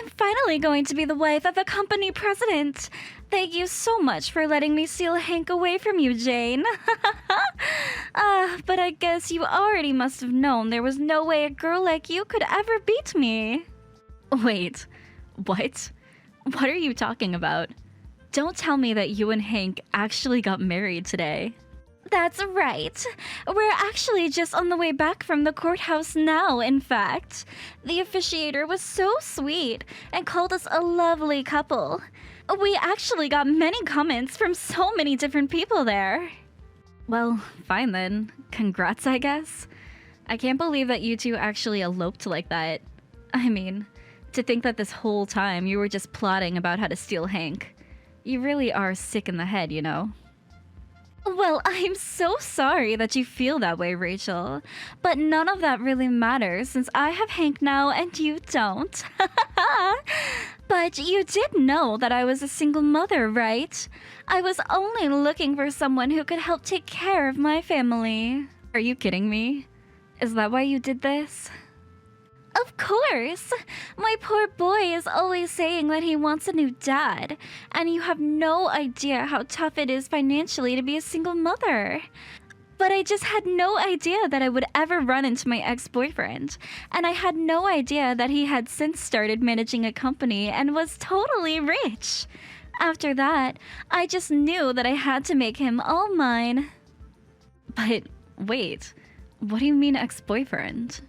I'm finally going to be the wife of a company president. Thank you so much for letting me steal Hank away from you, Jane. But I guess you already must have known there was no way a girl like you could ever beat me. Wait, what? What are you talking about? Don't tell me that you and Hank actually got married today. That's right. We're actually just on the way back from the courthouse now, in fact. The officiator was so sweet and called us a lovely couple. We actually got many comments from so many different people there. Well, fine then. Congrats, I guess. I can't believe that you two actually eloped like that. I mean, to think that this whole time you were just plotting about how to steal Hank. You really are sick in the head, you know? Well, I'm so sorry that you feel that way, Rachel. But none of that really matters since I have Hank now and you don't. But you did know that I was a single mother, right? I was only looking for someone who could help take care of my family. Are you kidding me? Is that why you did this? Of course! My poor boy is always saying that he wants a new dad, and you have no idea how tough it is financially to be a single mother. But I just had no idea that I would ever run into my ex-boyfriend, and I had no idea that he had since started managing a company and was totally rich. After that, I just knew that I had to make him all mine. But wait, what do you mean ex-boyfriend?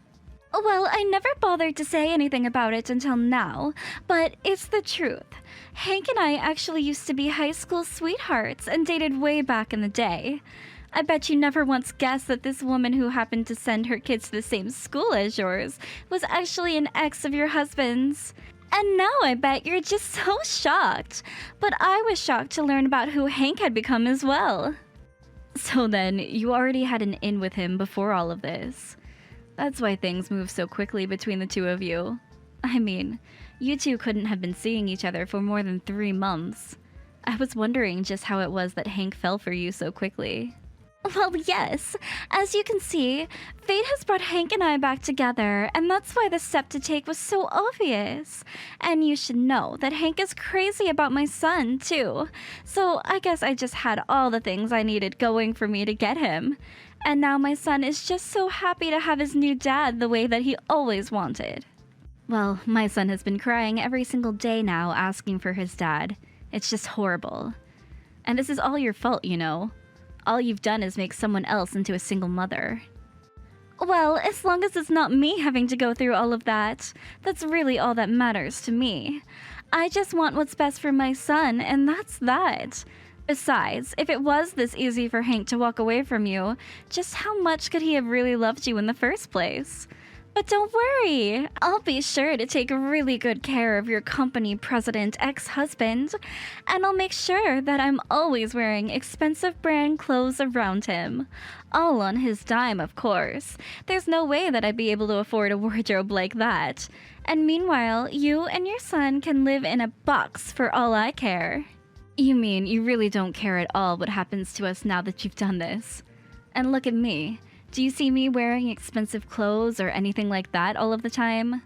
Well, I never bothered to say anything about it until now, but it's the truth. Hank and I actually used to be high school sweethearts and dated way back in the day. I bet you never once guessed that this woman who happened to send her kids to the same school as yours was actually an ex of your husband's. And now I bet you're just so shocked. But I was shocked to learn about who Hank had become as well. So then, you already had an in with him before all of this. That's why things move so quickly between the two of you. I mean, you two couldn't have been seeing each other for more than 3 months. I was wondering just how it was that Hank fell for you so quickly. Well, yes. As you can see, fate has brought Hank and I back together, and that's why the step to take was so obvious. And you should know that Hank is crazy about my son, too. So I guess I just had all the things I needed going for me to get him. And now my son is just so happy to have his new dad the way that he always wanted. Well, my son has been crying every single day now asking for his dad. It's just horrible. And this is all your fault, you know. All you've done is make someone else into a single mother. Well, as long as it's not me having to go through all of that, that's really all that matters to me. I just want what's best for my son, and that's that. Besides, if it was this easy for Hank to walk away from you, just how much could he have really loved you in the first place? But don't worry, I'll be sure to take really good care of your company president ex-husband, and I'll make sure that I'm always wearing expensive brand clothes around him. All on his dime, of course. There's no way that I'd be able to afford a wardrobe like that. And meanwhile, you and your son can live in a box for all I care. You mean you really don't care at all what happens to us now that you've done this? And look at me. Do you see me wearing expensive clothes or anything like that all of the time?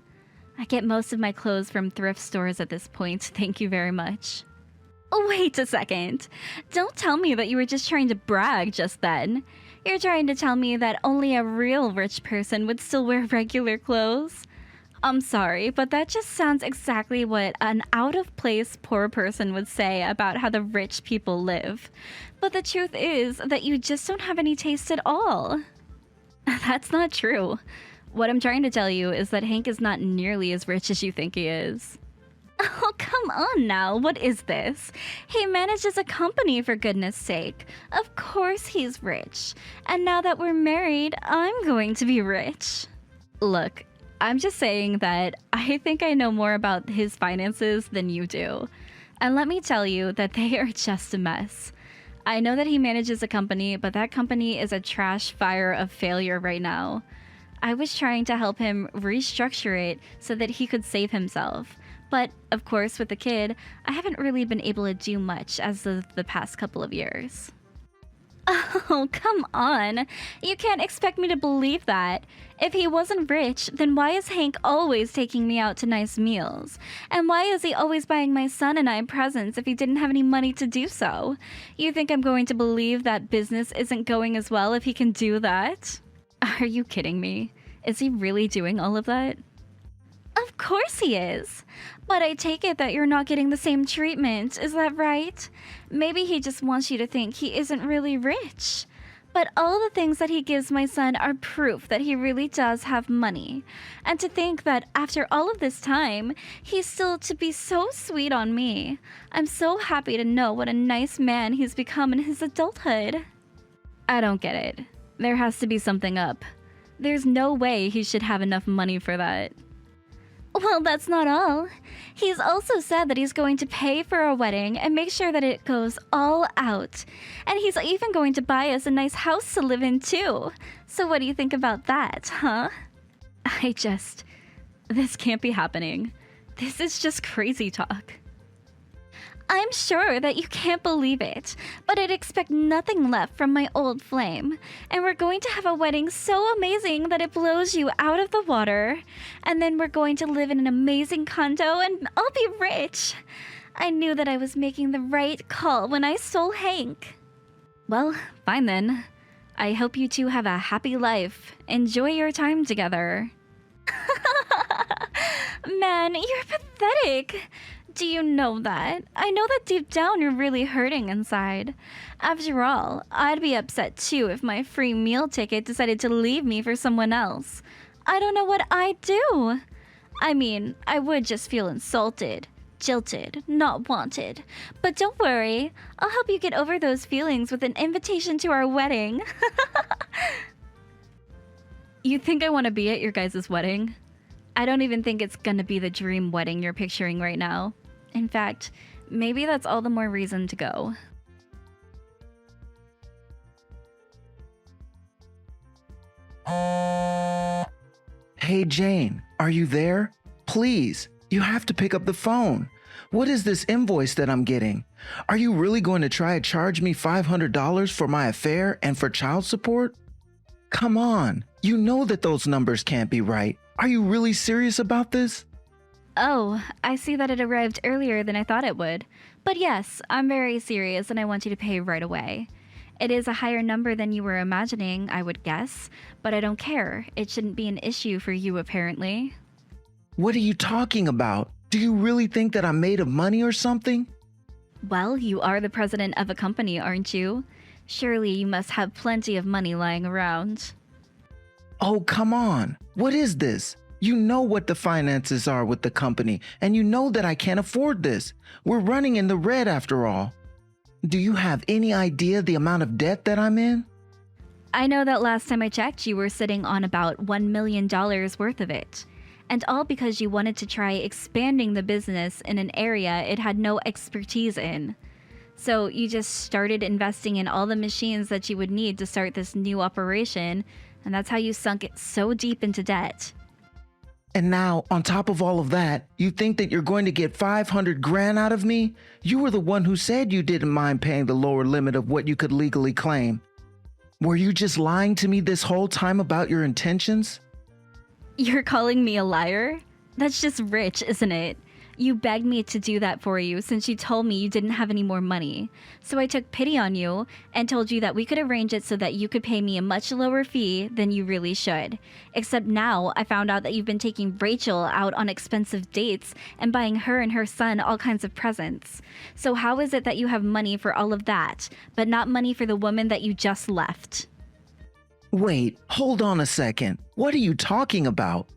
I get most of my clothes from thrift stores at this point, thank you very much. Oh, wait a second. Don't tell me that you were just trying to brag just then. You're trying to tell me that only a real rich person would still wear regular clothes? I'm sorry, but that just sounds exactly what an out-of-place poor person would say about how the rich people live. But the truth is that you just don't have any taste at all. That's not true. What I'm trying to tell you is that Hank is not nearly as rich as you think he is. Oh, come on now, what is this? He manages a company, for goodness sake. Of course he's rich. And now that we're married, I'm going to be rich. Look, I'm just saying that I think I know more about his finances than you do. And let me tell you that they are just a mess. I know that he manages a company, but that company is a trash fire of failure right now. I was trying to help him restructure it so that he could save himself. But, of course, with the kid, I haven't really been able to do much as of the past couple of years. Oh, come on. You can't expect me to believe that. If he wasn't rich, then why is Hank always taking me out to nice meals? And why is he always buying my son and I presents if he didn't have any money to do so? You think I'm going to believe that business isn't going as well if he can do that? Are you kidding me? Is he really doing all of that? Of course he is. But I take it that you're not getting the same treatment, is that right? Maybe he just wants you to think he isn't really rich. But all the things that he gives my son are proof that he really does have money. And to think that after all of this time, he's still to be so sweet on me. I'm so happy to know what a nice man he's become in his adulthood. I don't get it. There has to be something up. There's no way he should have enough money for that. Well, that's not all. He's also said that he's going to pay for our wedding and make sure that it goes all out. And he's even going to buy us a nice house to live in too. So what do you think about that, huh? This can't be happening. This is just crazy talk. I'm sure that you can't believe it, but I'd expect nothing left from my old flame. And we're going to have a wedding so amazing that it blows you out of the water. And then we're going to live in an amazing condo and I'll be rich. I knew that I was making the right call when I stole Hank. Well, fine then. I hope you two have a happy life. Enjoy your time together. Man, you're pathetic. Do you know that? I know that deep down you're really hurting inside. After all, I'd be upset too if my free meal ticket decided to leave me for someone else. I don't know what I'd do. I mean, I would just feel insulted, jilted, not wanted. But don't worry, I'll help you get over those feelings with an invitation to our wedding. You think I want to be at your guys' wedding? I don't even think it's gonna be the dream wedding you're picturing right now. In fact, maybe that's all the more reason to go. Hey Jane, are you there? Please, you have to pick up the phone. What is this invoice that I'm getting? Are you really going to try to charge me $500 for my affair and for child support? Come on, you know that those numbers can't be right. Are you really serious about this? Oh, I see that it arrived earlier than I thought it would. But yes, I'm very serious and I want you to pay right away. It is a higher number than you were imagining, I would guess, but I don't care. It shouldn't be an issue for you, apparently. What are you talking about? Do you really think that I'm made of money or something? Well, you are the president of a company, aren't you? Surely you must have plenty of money lying around. Oh, come on. What is this? You know what the finances are with the company, and you know that I can't afford this. We're running in the red after all. Do you have any idea the amount of debt that I'm in? I know that last time I checked, you were sitting on about $1 million worth of it. And all because you wanted to try expanding the business in an area it had no expertise in. So you just started investing in all the machines that you would need to start this new operation, and that's how you sunk it so deep into debt. And now, on top of all of that, you think that you're going to get 500 grand out of me? You were the one who said you didn't mind paying the lower limit of what you could legally claim. Were you just lying to me this whole time about your intentions? You're calling me a liar? That's just rich, isn't it? You begged me to do that for you since you told me you didn't have any more money. So I took pity on you and told you that we could arrange it so that you could pay me a much lower fee than you really should. Except now I found out that you've been taking Rachel out on expensive dates and buying her and her son all kinds of presents. So how is it that you have money for all of that, but not money for the woman that you just left? Wait, hold on a second. What are you talking about?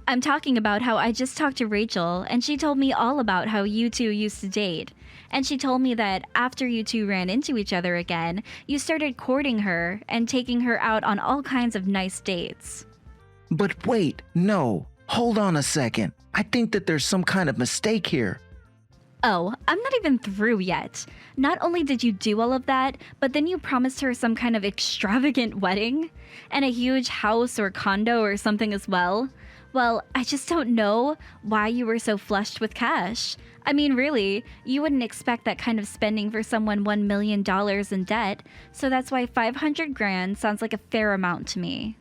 I'm talking about how I just talked to Rachel, and she told me all about how you two used to date. And she told me that after you two ran into each other again, you started courting her and taking her out on all kinds of nice dates. But wait, no. Hold on a second. I think that there's some kind of mistake here. Oh, I'm not even through yet. Not only did you do all of that, but then you promised her some kind of extravagant wedding? And a huge house or condo or something as well? Well, I just don't know why you were so flushed with cash. I mean, really, you wouldn't expect that kind of spending for someone $1 million in debt, so that's why 500 grand sounds like a fair amount to me.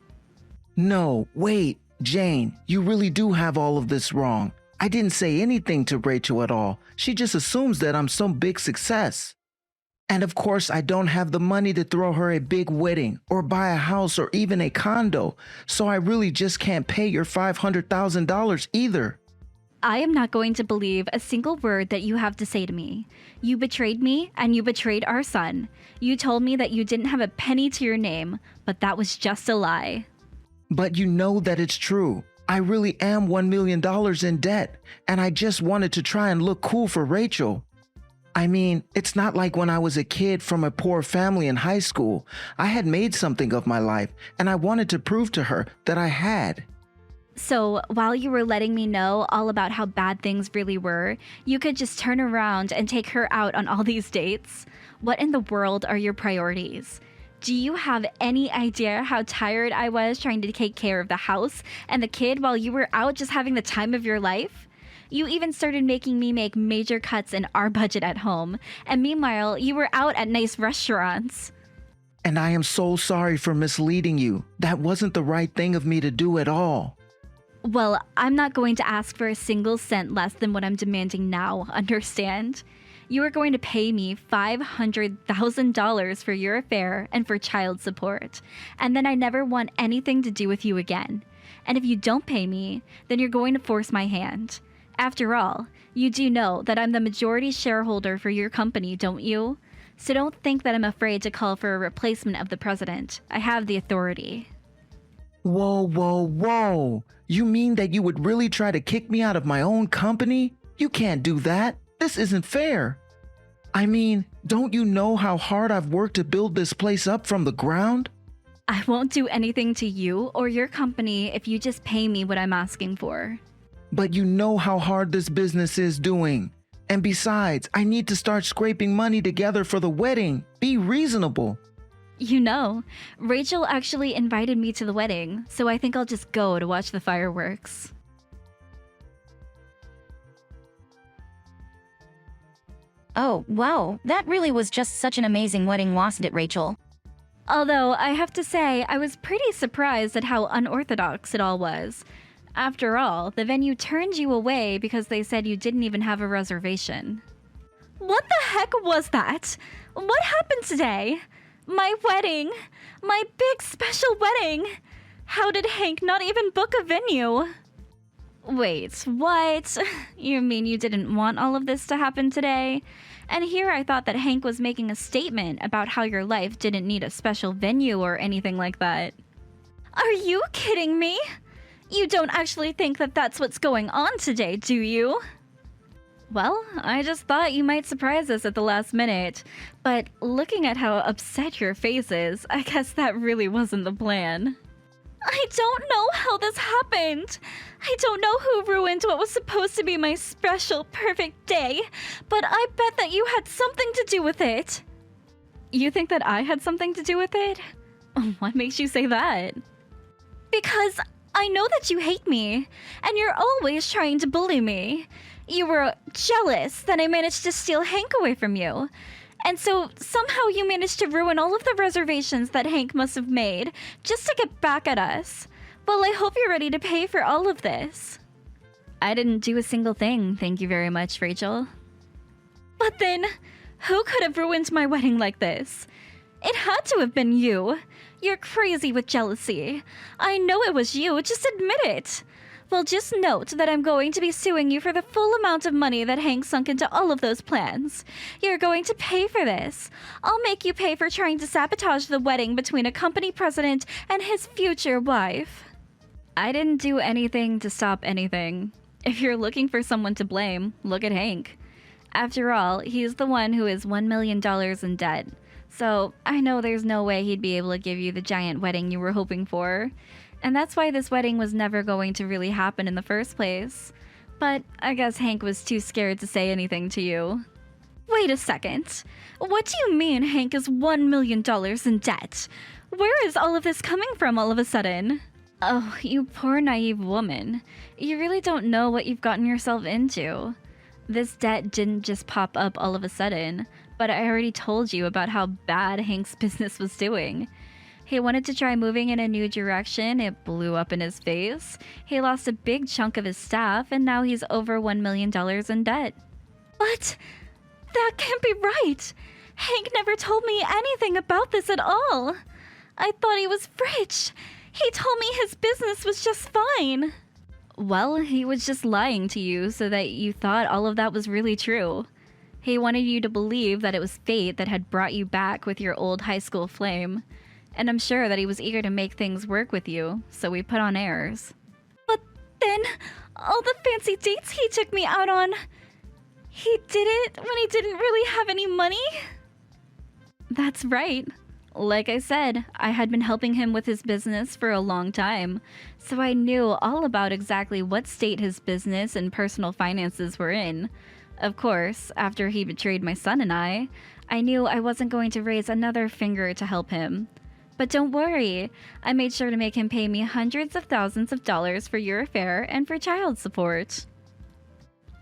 No, wait, Jane, you really do have all of this wrong. I didn't say anything to Rachel at all. She just assumes that I'm some big success. And of course, I don't have the money to throw her a big wedding or buy a house or even a condo, so I really just can't pay your $500,000 either. I am not going to believe a single word that you have to say to me. You betrayed me, and you betrayed our son. You told me that you didn't have a penny to your name, but that was just a lie. But you know that it's true. I really am $1 million in debt, and I just wanted to try and look cool for Rachel. I mean, it's not like when I was a kid from a poor family in high school. I had made something of my life, and I wanted to prove to her that I had. So, while you were letting me know all about how bad things really were, you could just turn around and take her out on all these dates? What in the world are your priorities? Do you have any idea how tired I was trying to take care of the house and the kid while you were out just having the time of your life? You even started making me make major cuts in our budget at home, and meanwhile, you were out at nice restaurants. And I am so sorry for misleading you. That wasn't the right thing of me to do at all. Well, I'm not going to ask for a single cent less than what I'm demanding now, understand? You are going to pay me $500,000 for your affair and for child support, and then I never want anything to do with you again. And if you don't pay me, then you're going to force my hand. After all, you do know that I'm the majority shareholder for your company, don't you? So don't think that I'm afraid to call for a replacement of the president. I have the authority. Whoa, whoa, whoa. You mean that you would really try to kick me out of my own company? You can't do that. This isn't fair. I mean, don't you know how hard I've worked to build this place up from the ground? I won't do anything to you or your company if you just pay me what I'm asking for. But you know how hard this business is doing. And besides, I need to start scraping money together for the wedding. Be reasonable. You know, Rachel actually invited me to the wedding, so I think I'll just go to watch the fireworks. Oh, wow, that really was just such an amazing wedding, wasn't it, Rachel? Although, I have to say, I was pretty surprised at how unorthodox it all was. After all, the venue turned you away because they said you didn't even have a reservation. What the heck was that? What happened today? My wedding! My big special wedding! How did Hank not even book a venue? Wait, what? You mean you didn't want all of this to happen today? And here I thought that Hank was making a statement about how your life didn't need a special venue or anything like that. Are you kidding me? You don't actually think that that's what's going on today, do you? Well, I just thought you might surprise us at the last minute. But looking at how upset your face is, I guess that really wasn't the plan. I don't know how this happened. I don't know who ruined what was supposed to be my special, perfect day, but I bet that you had something to do with it. You think that I had something to do with it? What makes you say that? Because I know that you hate me, and you're always trying to bully me. You were jealous that I managed to steal Hank away from you. And so somehow you managed to ruin all of the reservations that Hank must have made just to get back at us. Well, I hope you're ready to pay for all of this. I didn't do a single thing, thank you very much, Rachel. But then, who could have ruined my wedding like this? It had to have been you. You're crazy with jealousy. I know it was you, just admit it. Well, just note that I'm going to be suing you for the full amount of money that Hank sunk into all of those plans. You're going to pay for this. I'll make you pay for trying to sabotage the wedding between a company president and his future wife. I didn't do anything to stop anything. If you're looking for someone to blame, look at Hank. After all, he's the one who is $1 million in debt. So I know there's no way he'd be able to give you the giant wedding you were hoping for. And that's why this wedding was never going to really happen in the first place. But I guess Hank was too scared to say anything to you. Wait a second. What do you mean Hank is $1 million in debt? Where is all of this coming from all of a sudden? Oh, you poor naive woman. You really don't know what you've gotten yourself into. This debt didn't just pop up all of a sudden, but I already told you about how bad Hank's business was doing. He wanted to try moving in a new direction, it blew up in his face. He lost a big chunk of his staff, and now he's over $1 million in debt. What? That can't be right! Hank never told me anything about this at all! I thought he was rich! He told me his business was just fine! Well, he was just lying to you so that you thought all of that was really true. He wanted you to believe that it was fate that had brought you back with your old high school flame. And I'm sure that he was eager to make things work with you, so we put on airs. But then, all the fancy dates he took me out on, he did it when he didn't really have any money? That's right. Like I said, I had been helping him with his business for a long time, so I knew all about exactly what state his business and personal finances were in. Of course, after he betrayed my son and I knew I wasn't going to raise another finger to help him. But don't worry, I made sure to make him pay me hundreds of thousands of dollars for your affair and for child support.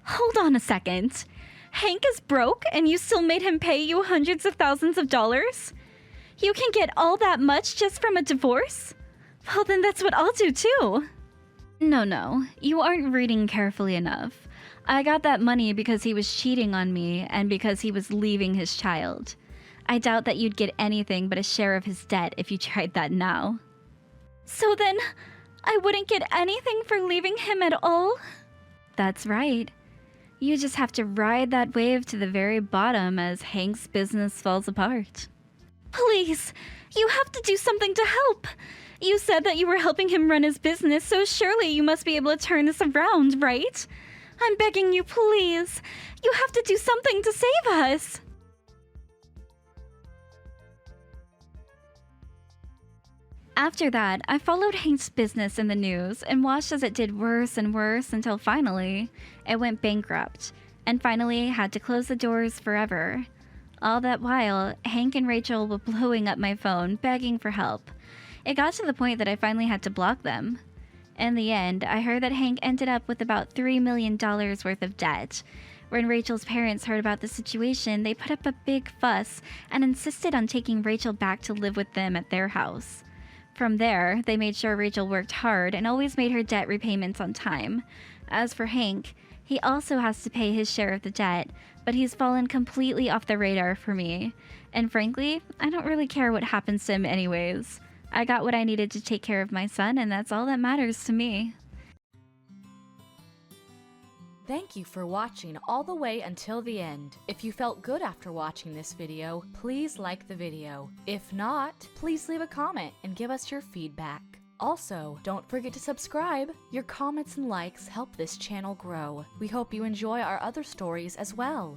Hold on a second. Hank is broke and you still made him pay you hundreds of thousands of dollars? You can get all that much just from a divorce? Well, then that's what I'll do too. No, you aren't reading carefully enough. I got that money because he was cheating on me and because he was leaving his child. I doubt that you'd get anything but a share of his debt if you tried that now. So then, I wouldn't get anything for leaving him at all? That's right. You just have to ride that wave to the very bottom as Hank's business falls apart. Please, you have to do something to help. You said that you were helping him run his business, so surely you must be able to turn this around, right? I'm begging you, please. You have to do something to save us. After that, I followed Hank's business in the news and watched as it did worse and worse until finally, it went bankrupt, and finally had to close the doors forever. All that while, Hank and Rachel were blowing up my phone, begging for help. It got to the point that I finally had to block them. In the end, I heard that Hank ended up with about $3 million worth of debt. When Rachel's parents heard about the situation, they put up a big fuss and insisted on taking Rachel back to live with them at their house. From there, they made sure Rachel worked hard and always made her debt repayments on time. As for Hank, he also has to pay his share of the debt, but he's fallen completely off the radar for me. And frankly, I don't really care what happens to him anyways. I got what I needed to take care of my son, and that's all that matters to me. Thank you for watching all the way until the end. If you felt good after watching this video, please like the video. If not, please leave a comment and give us your feedback. Also, don't forget to subscribe. Your comments and likes help this channel grow. We hope you enjoy our other stories as well.